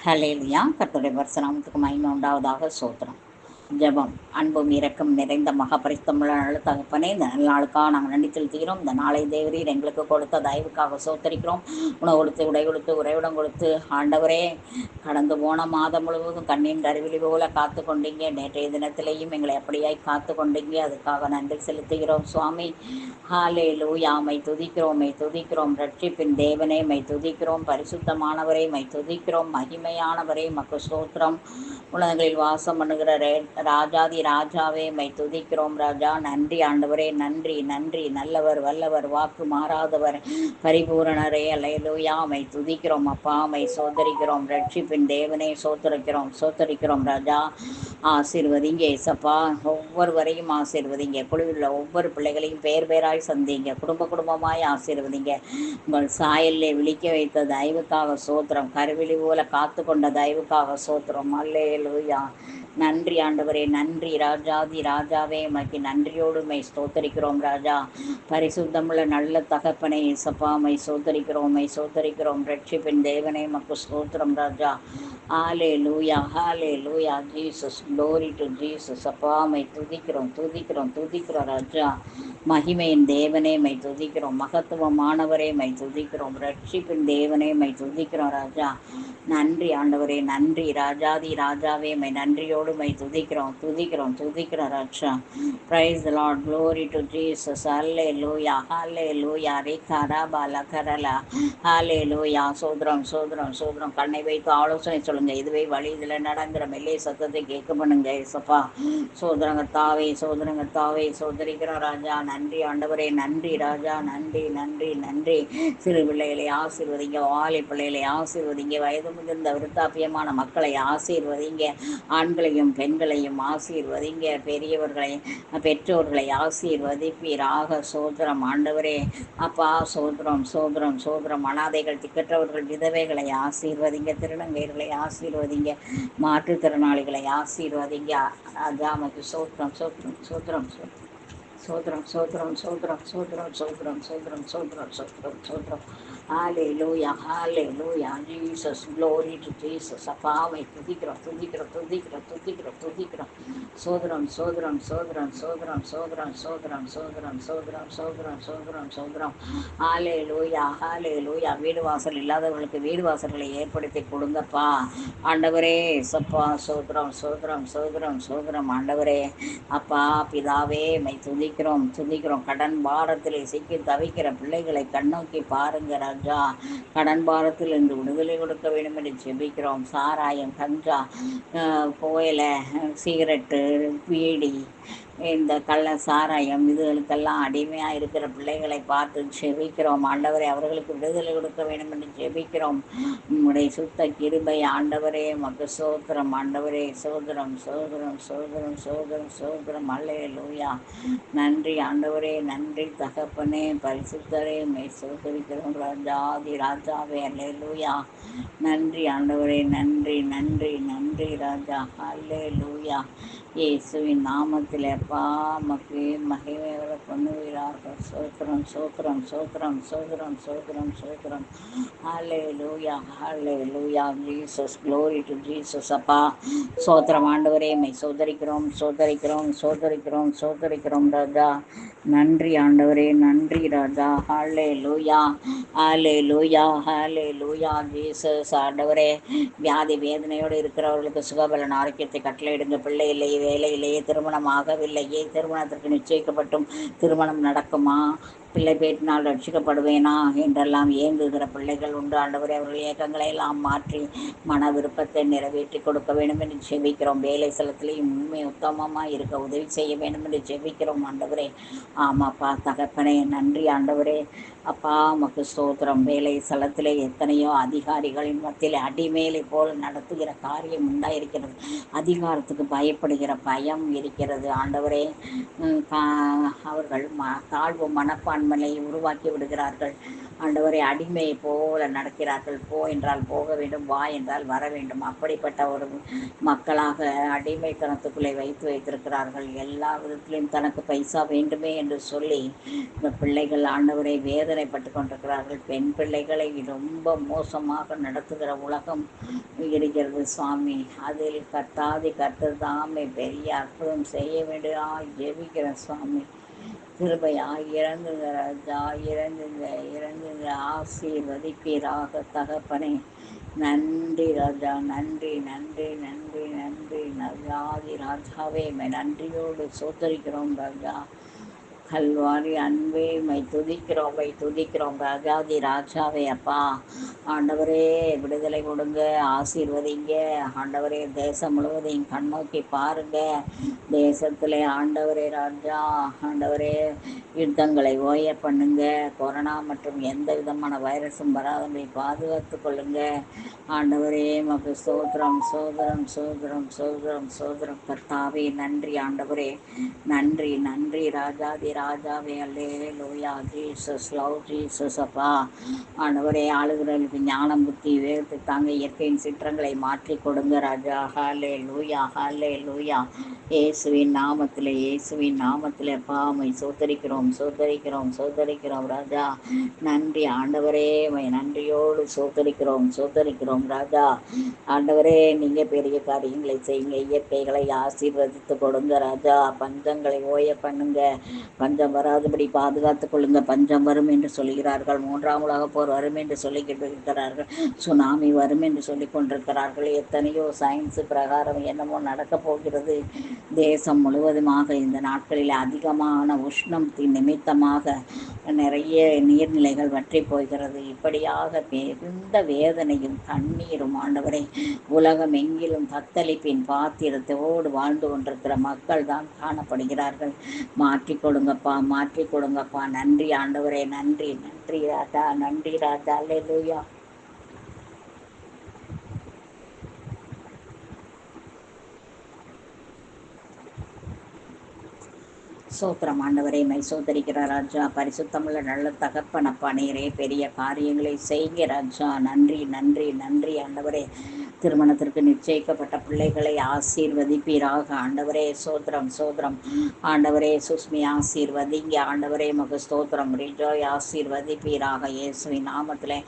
ஹல்லேலூயா. கர்த்தருடைய பரிசுநாமத்துக்கு மகிமை உண்டாவதாக. ஸ்தோத்திரம். ஜெபம். அன்பும் இரக்கம் நிறைந்த மகாபரிசுத்தமுள்ள நல்ல தகப்பனே, இந்த நல்ல நாளுக்காக நாங்கள் நன்றி செலுத்துகிறோம். இந்த நாளை தேவரீர் எங்களுக்கு கொடுத்த தயவுக்காக சோத்தரிக்கிறோம். உணவு கொடுத்து, உடை கொடுத்து, உறைவிடம் கொடுத்து, ஆண்டவரே கடந்து போன மாதம் முழுவதும் கண்ணின் கருவிழி போல காத்து கொண்டீங்க. நேற்றைய தினத்திலேயும் எங்களை அப்படியாய் காத்து கொண்டீங்க. அதுக்காக நன்றி செலுத்துகிறோம் சுவாமி. ஹல்லேலூயா. மை துதிக்கிறோம், மை துதிக்கிறோம். ரட்சிப்பின் தேவனே மை துதிக்கிறோம். பரிசுத்தமானவரை மை துதிக்கிறோம். மகிமையானவரே மக்கு ஸ்தோத்திரம். உலகங்களில் வாசம் பண்ணுகிற ராஜாதி ராஜாவே மை துதிக்கிறோம். ராஜா நன்றி ஆண்டவரே, நன்றி நன்றி. நல்லவர், வல்லவர், வாக்கு மாறாதவர், பரிபூரணரே. அல்லேலூயா. மை துதிக்கிறோம் அப்பா, மை சோதரிக்கிறோம். ரட்சிப்பின் தேவனே சோத்தரிக்கிறோம், சோத்தரிக்கிறோம். ராஜா ஆசீர்வதிங்க ஏசப்பா. ஒவ்வொருவரையும் ஆசீர்வதிங்க. குழுவில் ஒவ்வொரு பிள்ளைகளையும் பேர் பேராய் சந்திங்க. குடும்ப குடும்பமாய் ஆசீர்வதிங்க. உங்கள் சாயல்லே விழிக்க வைத்த தயவுக்காக சோத்திரம். கருவிழி போல காத்து கொண்ட தயவுக்காக சோத்திரம். அல்லேலூயா. நன்றி ஆண்டவரே, நன்றி. ராஜாதி ராஜாவே மக்கி நன்றியோடு மை ஸ்தோத்தரிக்கிறோம். ராஜா பரிசுத்தமுள்ள நல்ல தகப்பனை இசப்பா மை சோத்தரிக்கிறோம், மை சோத்தரிக்கிறோம். ரட்சிப்பின் தேவனே மக்கு ஸ்தோத்திரம். ராஜா ஹல்லேலூயா, ஹல்லேலூயா. Jesus, glory to Jesus. அப்பா மை துதிக்கிறோம், துதிக்கிறோம், துதிக்கிறோம். ராஜா மகிமையின் தேவனே மை துதிக்கிறோம். மகத்துவமானவரே மை துதிக்கிறோம். ரட்சிப்பின் தேவனே மை துதிக்கிறோம். ராஜா நன்றி ஆண்டவரே, நன்றி. ராஜாதி ராஜாவே மை நன்றியோடு மை துதிக்கிறோம், துதிக்கிறோம், துதிக்கிறோம். ராஜா praise the lord. Glory to Jesus. ஹல்லேலூயா, ஹல்லேலூயா. ரேகாரா பாலகரலா. ஹல்லேலூயா. சோதரம், சோதரம், சோதரம். கண்ணை வைத்து ஆலோசனை சொல்லுங்க. இதுவே வழி, இதில் நடங்கிற மெல்லே சத்தத்தை கேட்க பண்ணுங்க ஏசப்பா. சோதரங்கத்தாவே, சோதரங்கத்தாவே சோதரிக்கிறோம். ராஜா நன்றி ஆண்டவரே, நன்றி. ராஜா நன்றி, நன்றி, நன்றி. சிறு பிள்ளைகளை ஆசீர்வதிங்க, வாலி பிள்ளைகளை ஆசீர்வதிங்க, வயது முதிர்ந்த விருத்தாப்பியமான மக்களை ஆசீர்வதிங்க, ஆண்களையும் பெண்களையும் ஆசீர்வதிங்க, பெரியவர்களை பெற்றோர்களை ஆசீர்வதிப்பீராக. சோதரம் ஆண்டவரே அப்பா. சோதரம், சோதரம், சோதரம். அனாதைகள், திக்கற்றவர்கள், விதவைகளை ஆசீர்வதிங்க, திருநங்கைகளை ஆசீர்வதிங்க, மாற்றுத்திறனாளிகளை ஆசீர்வதிங்க. ராஜாமக்கு சோத்திரம், சோத்திரம், சோத்திரம், சோத்திரம். சோத்ரம், சோத்ரம், சோத்ரம், சோத்ரம், சோத்ரம், சோத்ரம், சோத்ரம், சோத்ரம், சோத்ரம். ஹல்லேலூயா, ஹல்லேலூயா. Jesus, glory to Jesus. அப்பாவை துதிக்கிறோம், துதிக்கிறோம், துதிக்கிறோம், துதிக்கிறோம், துதிக்கிறோம். சோதரம், சோதரம், சோதரம், சோதரம், சோதரம், சோதரம், சோதரம், சோதரம், சோதரம், சோதரம், சோதரம். ஹல்லேலூயா, ஹல்லேலூயா. வீடு வாசல் இல்லாதவர்களுக்கு வீடு வாசல்களை ஏற்படுத்தி கொடுங்கப்பா ஆண்டவரே. சப்பா சோதரம், சோதரம், சோதரம், சோதரம். ஆண்டவரே அப்பா பிதாவே மை துதிக்கிறோம், துதிக்கிறோம். கடன் பாரத்தில் சிக்கி தவிக்கிற பிள்ளைகளை கண்ணோக்கி பாருங்க ராஜா. கடன் பாரத்தில் இன்று விடுதலை கொடுக்க வேண்டும் என்று ஜெபிக்கிறோம். சாராயம், கஞ்சா, புகையிலை, சிகரெட்டு, பீடி, இந்த கள்ள சாராயம் இதுகளுக்கெல்லாம் அடிமையாக இருக்கிற பிள்ளைகளை பார்த்து ஜெபிக்கிறோம் ஆண்டவரே. அவர்களுக்கு விடுதலை கொடுக்க வேண்டும் என்று ஜெபிக்கிறோம். உம்முடைய சுத்த கிருபை ஆண்டவரே மக்கு சோத்திரம். ஆண்டவரே சோதரம், சோதரம், சோதரம், சோதரம், சோதரம். அல்லேலூயா. நன்றி ஆண்டவரே, நன்றி தகப்பனே, பரிசுத்தரே மை சோதரிக்கிறோம். ராஜாதி ராஜாவே. அல்லேலூயா. நன்றி ஆண்டவரே, நன்றி, நன்றி, நன்றி. ராஜா அல்லேலூயா. இயேசுவின் நாமத்தில் அப்பா மக்கு மகிமை வர பண்ணுவீராக. சோத்திரம், சோத்திரம், சோத்திரம், சோத்திரம், சோத்திரம், சோத்திரம். ஹல்லேலூயா, ஹல்லேலூயா. Jesus, glory to Jesus. அப்பா சோத்திரம் ஆண்டவரே மை சோதரிக்கிறோம், சோதரிக்கிறோம், சோதரிக்கிறோம், சோதரிக்கிறோம். ராஜா நன்றி ஆண்டவரே, நன்றி. ராஜா ஹல்லேலூயா, ஹல்லேலூயா, ஹல்லேலூயா. ஜீசஸ் ஆண்டவரே வியாதி வேதனையோடு இருக்கிறவர்களுக்கு சுகபலன் ஆரோக்கியத்தை கட்டளையிடுங்க. பிள்ளை இல்லையே, வேலை இல்லையே, திருமணம் ஆகவில்லையே, திருமணத்திற்கு நிச்சயிக்கப்பட்டும் திருமணம் நடக்குமா, பிள்ளை பேட்டினால் ரட்சிக்கப்படுவேனா என்றெல்லாம் ஏங்குகிற பிள்ளைகள் உண்டு ஆண்டவரே. அவர்கள் இயக்கங்களை எல்லாம் மாற்றி மன விருப்பத்தை நிறைவேற்றி கொடுக்க வேண்டும் என்று ஜெபிக்கிறோம். வேலை ஸ்தலத்திலேயும் உண்மை உத்தமமாக இருக்க உதவி செய்ய வேண்டும் என்று ஜெபிக்கிறோம் ஆண்டவரே. ஆமாப்பா தகப்பனே, நன்றி ஆண்டவரே. அப்பா மக்கு ஸ்தோத்திரம். வேலை ஸ்தலத்திலே எத்தனையோ அதிகாரிகளின் மத்தியில் அடிமேலை போல் நடத்துகிற காரியம் உண்டாயிருக்கிறது. அதிகாரத்துக்கு பயப்படுகிற பயம் இருக்கிறது ஆண்டவரே. அவர்கள் தாழ்வு மனப்பான்மை மனப்பான்மையை உருவாக்கி விடுகிறார்கள். ஆண்டவரை அடிமையை போல நடக்கிறார்கள். போ என்றால் போக வேண்டும், வா என்றால் வர வேண்டும். அப்படிப்பட்ட ஒரு மக்களாக அடிமைத்தனத்துக்குள்ளே வைத்திருக்கிறார்கள். எல்லா விதத்திலும் தனக்கு பைசா வேண்டுமே என்று சொல்லி இந்த பிள்ளைகள் ஆண்டவரை வேதனைப்பட்டு கொண்டிருக்கிறார்கள். பெண் பிள்ளைகளை ரொம்ப மோசமாக நடத்துகிற உலகம் இருக்கிறது சுவாமி. அதில் கர்த்தர் தாமே பெரிய அற்புதம் செய்ய வேண்டியா ஜெபிக்கிறேன் சுவாமி. கிருபையா இறங்குங்க ராஜா, இறங்குங்க ஆசீர்வதிப்பீராக தகப்பனே. நன்றி ராஜா, நன்றி நன்றி நன்றி நன்றி ராஜாதி ராஜாவே, நன்றியோடு சோத்தரிக்கிறோம் ராஜா. கல்வாரி அன்பே மை துதிக்கிறோம் ராஜாதி ராஜாவே. அப்பா ஆண்டவரே விடுதலை கொடுங்க, ஆசீர்வதிங்க ஆண்டவரே. தேசம் முழுவதையும் கண்ணோக்கி பாருங்க. தேசத்தில் ஆண்டவரே ராஜா, ஆண்டவரே யுத்தங்களை ஓய பண்ணுங்க. கொரோனா மற்றும் எந்த விதமான வைரஸும் வராதபடி பாதுகாத்து கொள்ளுங்க ஆண்டவரே. மக்கு சோதரம் சோதரம் சோதரம் சோதரம் சோதரம் கர்த்தாவே. நன்றி ஆண்டவரே, நன்றி நன்றி ராஜாதி ராஜாவே. அல்லேலூயா ஜீசஸ், லவ் ஜீசஸ். அப்பா ஆண்டவரே ஆளுகிறவர்களுக்கு ஞானம் புத்தி வேகத்தை தாங்க இயற்கையின் சிற்றங்களை மாற்றி கொடுங்க ராஜா. ஹல்லேலூயா ஹல்லேலூயா. இயேசுவின் நாமத்திலே அப்பா மை சோதரிக்கிறோம் ராஜா. நன்றி ஆண்டவரே, மை நன்றியோடு சோதரிக்கிறோம் ராஜா. ஆண்டவரே நீங்க பெரிய காரியங்களை செய்யுங்க. இயற்கைகளை ஆசீர்வதித்து கொடுங்க ராஜா. பஞ்சங்களை ஓய பண்ணுங்க. பஞ்சம் வராதபடி பாதுகாத்து கொள்ளுங்க. பஞ்சம் வரும் என்று சொல்கிறார்கள். 3ஆம் உலக போர் வரும் என்று சொல்லிக்கிட்டு இருக்கிறார்கள். சுனாமி வரும் என்று சொல்லி கொண்டிருக்கிறார்கள். எத்தனையோ சயின்ஸு பிரகாரம் என்னமோ நடக்கப் போகிறது. தேசம் முழுவதுமாக இந்த நாட்களில் அதிகமான உஷ்ணத்தின் நிமித்தமாக நிறைய நீர்நிலைகள் வற்றி போகிறது. இப்படியாக மிகுந்த வேதனையும் கண்ணீரும் ஆண்டவரை உலகம் எங்கிலும் தத்தளிப்பின் பாத்திரத்தோடு வாழ்ந்து கொண்டிருக்கிற மக்கள் தான் காணப்படுகிறார்கள். மாற்றி கொடுங்கப்பா. நன்றி ஆண்டவரே, நன்றி ராஜா, நன்றி ராஜா. அல்லேலூயா. சோத்திரம் ஆண்டவரே, மை சோதரிக்கிற ராஜா. பரிசுத்தமுள்ள நல்ல தகப்பனப்பா, நீரே பெரிய காரியங்களை செய்க ராஜா. நன்றி ஆண்டவரே. திருமணத்திற்கு நிச்சயிக்கப்பட்ட பிள்ளைகளை ஆசீர்வதிப்பீராக ஆண்டவரே. சோத்திரம் ஆண்டவரே. சுஸ்மி ஆசீர்வதிங்க ஆண்டவரே. மக ஸ்தோத்திரம். ரிஜோய் ஆசீர்வதிப்பீராக இயேசுவின் நாமத்திலே.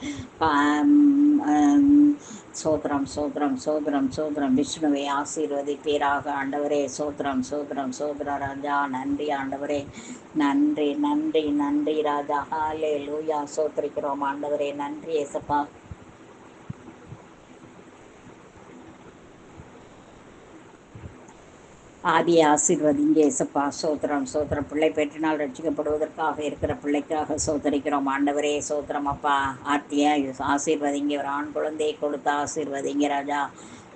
சோத்திரம் விஷ்ணுவை ஆசீர்வதிப்பீராக ஆண்டவரே. சோத்திரம் ராஜா. நன்றி ஆண்டவரே, நன்றி ராஜா. ஹல்லேலூயா. சோத்திரிக்கிறோம் ஆண்டவரே. நன்றி ஏசப்பா. ஆதி ஆசீர்வதிங்க ஏசப்பா. சோத்திரம் பிள்ளை பெற்றினால் ரட்சிக்கப்படுவதற்காக இருக்கிற பிள்ளைக்காக சோதரிக்கிறோம் ஆண்டவரே. சோத்திரம் அப்பா. ஆர்த்தியா ஆசீர்வதிங்க. ஒரு ஆண் குழந்தையை கொடுத்து ஆசீர்வதிங்க ராஜா.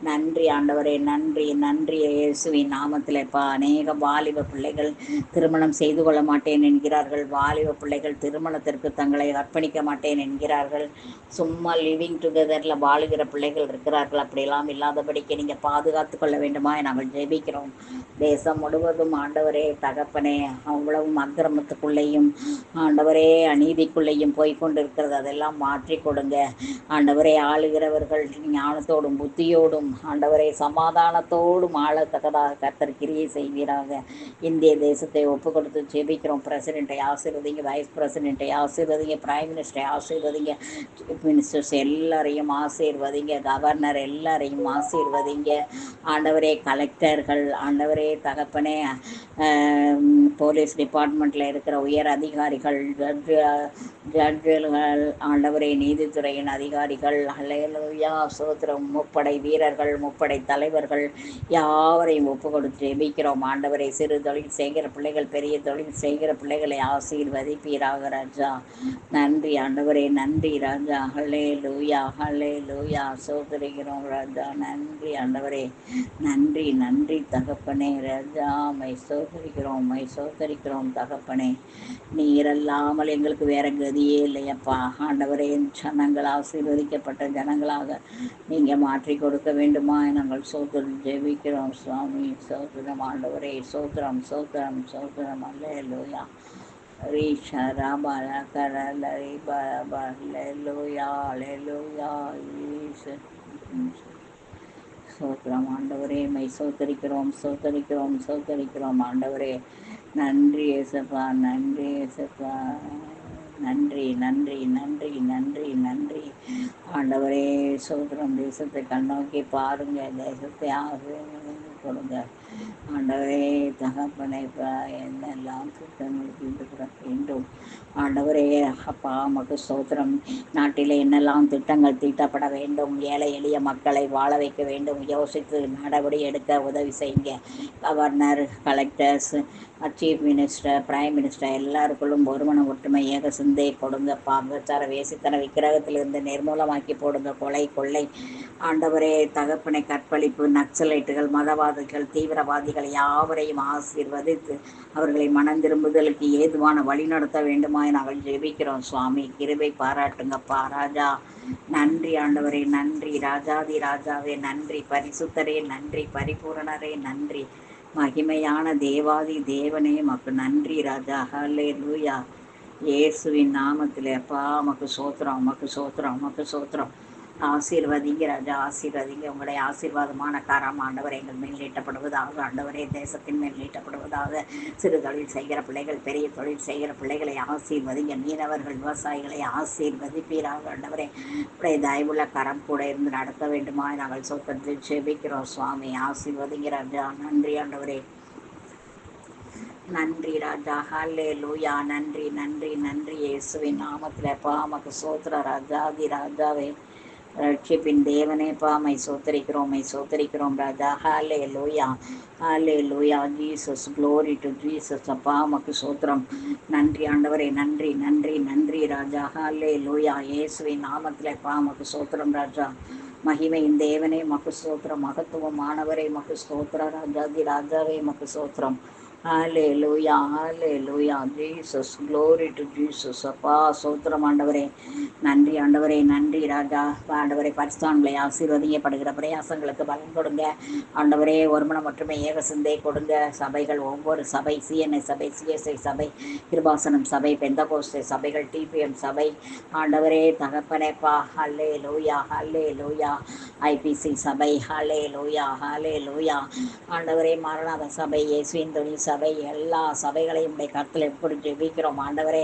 நன்றி ஆண்டவரே, நன்றி இயேசுவின் நாமத்திலேப்பா. அநேக வாலிப பிள்ளைகள் திருமணம் செய்து கொள்ள மாட்டேன் என்கிறார்கள். வாலிப பிள்ளைகள் திருமணத்திற்கு தங்களை அர்ப்பணிக்க மாட்டேன் என்கிறார்கள். சும்மா லிவிங் டுகெதரில் வாழுகிற பிள்ளைகள் இருக்கிறார்கள். அப்படியெல்லாம் இல்லாதபடிக்கு நீங்கள் பாதுகாத்து கொள்ள வேண்டுமா நாங்கள் ஜெபிக்கிறோம். தேசம் முழுவதும் ஆண்டவரே தகப்பனே, அவ்வளவும் அக்கிரமத்துக்குள்ளேயும் ஆண்டவரே அநீதிக்குள்ளேயும் போய்கொண்டிருக்கிறது. அதெல்லாம் மாற்றி கொடுங்க ஆண்டவரே. ஆளுகிறவர்கள் ஞானத்தோடும் புத்தியோடும் ஆண்டவரை சமாதானத்தோடும் ஆளத்தக்கதாக கர்த்தர் கிரியை செய்வீராக. இந்திய தேசத்தை ஒப்பு கொடுத்து ஜெபிக்கிறோம். பிரசிடென்ட்டை ஆசீர்வதிங்க, வைஸ் பிரசிடென்ட்டை ஆசீர்வதிங்க, பிரைம் மினிஸ்டரை ஆசீர்வதிங்க, சீஃப் மினிஸ்டர்ஸ் எல்லாரையும் ஆசீர்வதிங்க, கவர்னர் எல்லாரையும் ஆசீர்வதிங்க ஆண்டவரே. கலெக்டர்கள் ஆண்டவரே தகப்பனே, போலீஸ் டிபார்ட்மெண்ட்டில் இருக்கிற உயர் அதிகாரிகள், ஜட்ஜுகள் ஆண்டவரே, நீதித்துறையின் அதிகாரிகள், அல்லேலூயா சோத்திரம், முப்படை வீரர்கள், முப்படை தலைவர்கள் யாவரையும் ஒப்பு கொடுத்து ஜெபிக்கிறோம் ஆண்டவரை. சிறு தொழில் செய்கிற பிள்ளைகள், பெரிய தொழில் செய்கிற பிள்ளைகளை ஆசீர்வதிப்பீராக ராஜா. நன்றி ஆண்டவரே, நன்றி ராஜா. ஹல்லேலூயா சோதரிக்கிறோம் ராஜா. நன்றி ஆண்டவரே, நன்றி தகப்பனே ராஜா. மை சோதரிக்கிறோம் தகப்பனே. நீரல்லாமல் எங்களுக்கு வேற கதியே இல்லையப்பா ஆண்டவரே. ஜனங்கள் ஆசீர்வதிக்கப்பட்ட ஜனங்களாக நீங்கள் மாற்றி கொடுக்க வேண்டுமா நாங்கள் சோத்திரம் ஜெபிக்கிறோம் சுவாமி. சோத்திரம் ஆண்டவரே. சோத்திரம் அல்லேலூயா. Rishara Balakara Hallelujah, Hallelujah, Jesus. சோத்திரம் ஆண்டவரே, மை சோத்தரிக்கிறோம் சோத்தரிக்கிறோம் சோத்தரிக்கிறோம் ஆண்டவரே. நன்றி ஏசப்பா, நன்றி ஏசப்பா, நன்றி நன்றி நன்றி நன்றி நன்றி ஆண்டவரே. சோத்திரம். தேசத்தை கண்ணோக்கி பாருங்க, தேசத்தை கொடுங்க ஆண்டவரே. தகப்பனை என்னெல்லாம் திட்டங்கள் தீட்டுப்பட வேண்டும் ஆண்டவரே. அப்பா மக்கு சோத்திரம். நாட்டில் என்னெல்லாம் திட்டங்கள் தீட்டப்பட வேண்டும், ஏழை எளிய மக்களை வாழ வைக்க வேண்டும், யோசித்து நடவடிக்கை எடுக்க உதவி செய்யுங்க. Governor, collectors, chief minister, prime minister எல்லாருக்குள்ளும் ஒருமன ஒற்றுமை ஏக சிந்தை கொடுங்க. விபச்சார வேசித்தன விக்கிரகத்திலிருந்து நிர்மூலமாக்கி போடுங்க. கொலை கொள்ளை ஆண்டவரே தகப்பனை, கற்பழிப்பு, நக்சலைட்டுகள், மதவாதிகள், தீவிரவாதிகள் யாவரையும் ஆசீர்வதித்து அவர்களை மனம் திரும்புதலுக்கு ஏதுவான வழி நடத்த வேண்டுமாய் நாங்கள் ஜெபிக்கிறோம் சுவாமி. கிருபை பாராட்டுங்கப்பா ராஜா. நன்றி ஆண்டவரே, நன்றி ராஜாதி ராஜாவே, நன்றி பரிசுத்தரே, நன்றி பரிபூரணரே, நன்றி மகிமையான தேவாதி தேவனே, மக்கு நன்றி ராஜா. ஹல்லேலூயா. இயேசுவின் நாமத்திலே அப்பா மக்கு சோத்திரம், மக்கு சோத்திரம், மக்கு சோத்திரம். ஆசீர்வதிங்க ராஜா, ஆசீர்வதிங்க. உங்களுடைய ஆசீர்வாதமான காரம் ஆண்டவரை எங்கள் மேல் நீட்டப்படுவதாக. ஆண்டவரே தேசத்தின் மேல் நீட்டப்படுவதாக. சிறு தொழில் செய்கிற பிள்ளைகள், பெரிய தொழில் செய்கிற பிள்ளைகளை ஆசீர்வதிங்க. மீனவர்கள், விவசாயிகளை ஆசீர்வதிப்பீராக. ஆண்டவரே உடைய தயவுள்ள கரம் கூட இருந்து நடத்த வேண்டுமா நாங்கள் சொத்தத்தில் செபிக்கிறோம் சுவாமி. ஆசீர்வதிங்க ராஜா. நன்றி ஆண்டவரே, நன்றி ராஜா. ஹல்லேலூயா. நன்றி நன்றி நன்றி இயேசுவின் நாமத்தில் அப்பா மக்கு சோத்திர ராஜாதி ராஜாவே, ரட்சிப்பின் தேவனே பாமை சோத்தரிக்கிறோம், சோத்தரிக்கிறோம் ராஜா. ஹல்லேலூயா, ஹல்லேலூயா. Jesus, glory to Jesus. அப்பா மக்கு சோத்திரம். நன்றி ஆண்டவரே, நன்றி நன்றி நன்றி ராஜா. ஹல்லேலூயா. இயேசுவின் நாமத்தில் அப்பா மக்கு சோத்திரம் ராஜா. மகிமையின் தேவனே மக்கு சோத்திரம். மகத்துவமானவரே மக்கு சோத்திர ராஜாதி ராஜாவே மக்கு சோத்திரம். ஹல்லேலூயா, ஹல்லேலூயா. Jesus, glory to Jesus. அப்பா சோத்திரம் ஆண்டவரே. நன்றி ஆண்டவரே, நன்றி ராஜா. ஆண்டவரே பரிசுத்தவான்களை ஆசீர்வதிக்கப்படுகிற பிரயாசங்களுக்கு பலன் கொடுங்க ஆண்டவரே. ஒருமனம் ஒற்றுமை ஏக சிந்தை கொடுங்க. சபைகள், ஒவ்வொரு சபை, சிஎன்ஐ சபை, சிஎஸ்ஐ சபை, கிருபாசனம் சபை, பெந்தகோஸ்தே சபைகள், டிபிஎம் சபை ஆண்டவரே தகப்பனேப்பா. ஹல்லேலூயா, ஹல்லேலூயா. ஐபிசி சபை, ஹல்லேலூயா, ஹல்லேலூயா. ஆண்டவரே மாரநாத சபை, இயேசுவின் தொழில் சபை, எல்லா சபைகளையும் உடைய கருத்தில் எப்படி ஜெபிக்கிறோம் ஆண்டவரே.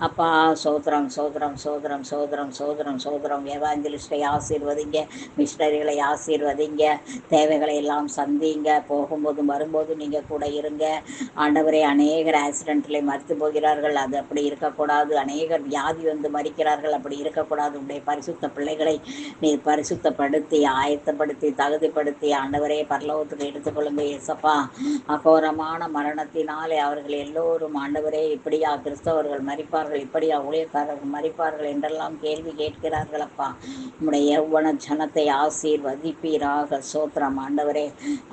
அப்பா சோத்திரம் சோத்திரம் சோத்திரம் சோத்திரம் சோத்திரம் சோத்திரம். எவாஞ்சலிஸ்டை ஆசீர்வதிங்க, மிஷனரிகளை ஆசீர்வதிங்க. தேவைகளை எல்லாம் சந்திங்க. போகும்போதும் வரும்போதும் நீங்கள் கூட இருங்க ஆண்டவரே. அநேகர் ஆக்சிடென்ட்ல மறித்து போகிறார்கள், அது அப்படி இருக்கக்கூடாது. அநேகர் வியாதி வந்து மறிக்கிறார்கள், அப்படி இருக்கக்கூடாது. உடைய பரிசுத்த பிள்ளைகளை நீர் பரிசுத்தப்படுத்தி, ஆயத்தப்படுத்தி, தகுதிப்படுத்தி ஆண்டவரே பரலோகத்துக்கு எடுத்துக்கொள்ளுங்க ஏசப்பா. அகோரமான மரணத்தினாலே அவர்கள் எல்லோரும் ஆண்டவரே இப்படியா கிறிஸ்தவர்கள் மரிப்பார்கள், இப்படியா ஊழியக்காரர்கள் மரிப்பார்கள் என்றெல்லாம் கேள்வி கேட்கிறார்கள் அப்பா. உம்முடைய யௌவன ஜனத்தை ஆசீர்வதிப்பீராக. சோத்திரம் ஆண்டவரே.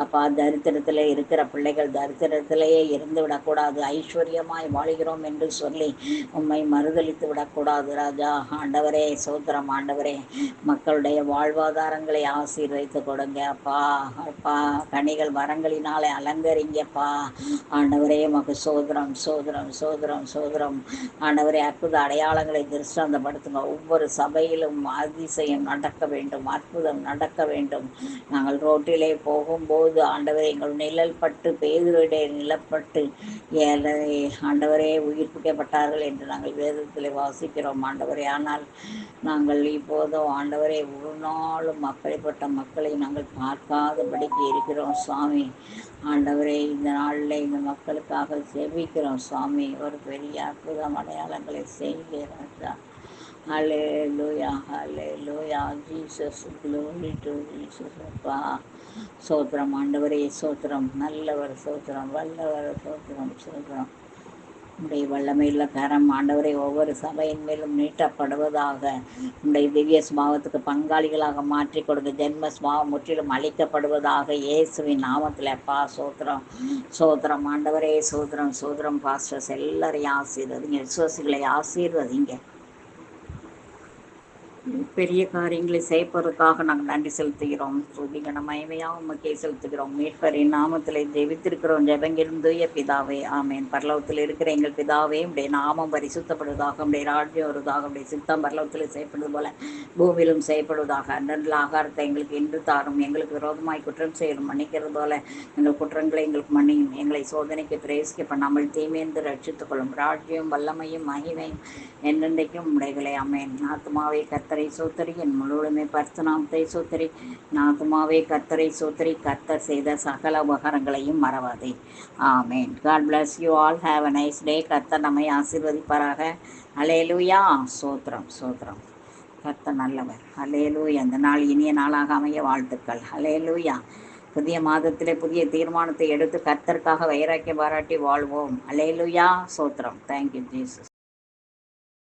அப்பா தரித்திரத்திலே இருக்கிற பிள்ளைகள் தரித்திரத்திலேயே இருந்து விடக்கூடாது, ஐஸ்வர்யமாய் வாழ்கிறோம் என்று சொல்லி உம்மை மறுதளித்து விடக்கூடாது ராஜா. ஆண்டவரே சோத்திரம் ஆண்டவரே. மக்களுடைய வாழ்வாதாரங்களை ஆசீர்வைத்து கொடுங்க அப்பா. அப்பா கனிகள் வரங்களினாலே அலங்கரிங்கப்பா ஆண்டவரே. மக்கு சோதரம் சோதரம் சோதரம் சோதரம் ஆண்டவரே. அற்புத அடையாளங்களை திருஷ்டாந்தப்படுத்துங்க. ஒவ்வொரு சபையிலும் அதிசயம் நடக்க வேண்டும், அற்புதம் நடக்க வேண்டும். நாங்கள் ரோட்டிலே போகும்போது ஆண்டவரே எங்கள் நிழல் பட்டு, பேதுருடைய நிலப்பட்டு ஏழை ஆண்டவரே உயிர்ப்பிக்கப்பட்டார்கள் என்று நாங்கள் வேதத்தில் வாசிக்கிறோம் ஆண்டவரே. ஆனால் நாங்கள் இப்போதும் ஆண்டவரே ஒரு நாளும் அப்படிப்பட்ட மக்களை நாங்கள் பார்க்காதபடிக்கு இருக்கிறோம் சுவாமி. ஆண்டவரே இந்த நாளில் இந்த மக்களுக்காக ஜெபிக்கிறோம் சுவாமி. ஒரு பெரிய அற்புதம் அடையாளங்களை செய்கிறார். ஹல்லேலூயா, ஹல்லேலூயா. Jesus, glory to Jesus. அப்பா சோத்திரம் ஆண்டவரே, சோத்திரம். நல்லவர் சோத்திரம், வல்லவர் சோத்திரம், சோத்திரம். உடைய வல்லமையுள்ள கரம் ஆண்டவரை ஒவ்வொரு சபையின் மேலும் நீட்டப்படுவதாக. உடைய திவ்ய சுபாவத்துக்கு பங்காளிகளாக மாற்றி கொடுங்க. ஜென்ம சுபாவம் முற்றிலும் அழிக்கப்படுவதாக இயேசுவின் நாமத்தில் அப்பா. சோத்திரம் சோத்திரம் ஆண்டவரே, சோத்திரம் சோத்திரம். பாஸ்டர்ஸ் எல்லாரையும் ஆசீர்வதிங்க, விசுவாசிகளை ஆசீர்வதிங்க. பெரிய காரியங்களை செய்ப்பதற்காக நாங்கள் நன்றி செலுத்துகிறோம். துதிகன மகிமையாக உமக்கே செலுத்துகிறோம். மீட்பரின் நாமத்திலே ஜெபித்திருக்கிறோம். ஜெபங்கிலும் தூய பிதாவே, ஆமேன். பரலோகத்தில் இருக்கிற எங்கள் பிதாவே, உடைய நாமம் பரிசுத்தப்படுவதாக, உடைய ராஜ்யம் வருவதாக, உடைய சித்தம் பரலோகத்தில் செய்யப்படுவது போல பூமியிலும் செய்யப்படுவதாக. அன்றல் ஆகாரத்தை எங்களுக்கு இன்று தாரும். எங்களுக்கு விரோதமாய் குற்றம் செய்யும் மன்னிக்கிறது போல எங்கள் குற்றங்களை எங்களுக்கு மன்னியும். எங்களை சோதனைக்கு பிரவேசிக்க பண்ணாமல் தீமையிலிருந்து ரட்சித்துக் கொள்ளும். ராஜ்யம் வல்லமையும் மகிமையும் என்றென்றைக்கும் உடைகளே, ஆமேன். ஆத்மாவே கர்த்தரை சோத்தரி, என் முழுவதுமே பரிசுநாமத்தை சோத்தரி. ஆத்மாவே கர்த்தரை சோத்தரி, கர்த்தர் செய்த சகல உபகாரங்களையும் மறவாதே. ஆமேன். God bless you all. Have a nice day. கர்த்தர் நம்மை ஆசீர்வதிப்பாராக. ஹல்லேலூயா. சோத்திரம் சோத்திரம். கர்த்தர் நல்லவர். ஹல்லேலூயா. இந்த நாள் இனிய நாளாக அமைய வாழ்த்துக்கள். ஹல்லேலூயா. புதிய மாதத்திலே புதிய தீர்மானத்தை எடுத்து கர்த்தருக்காக வைராக்கியம் பாராட்டி வாழ்வோம். ஹல்லேலூயா. சோத்திரம். Thank you Jesus.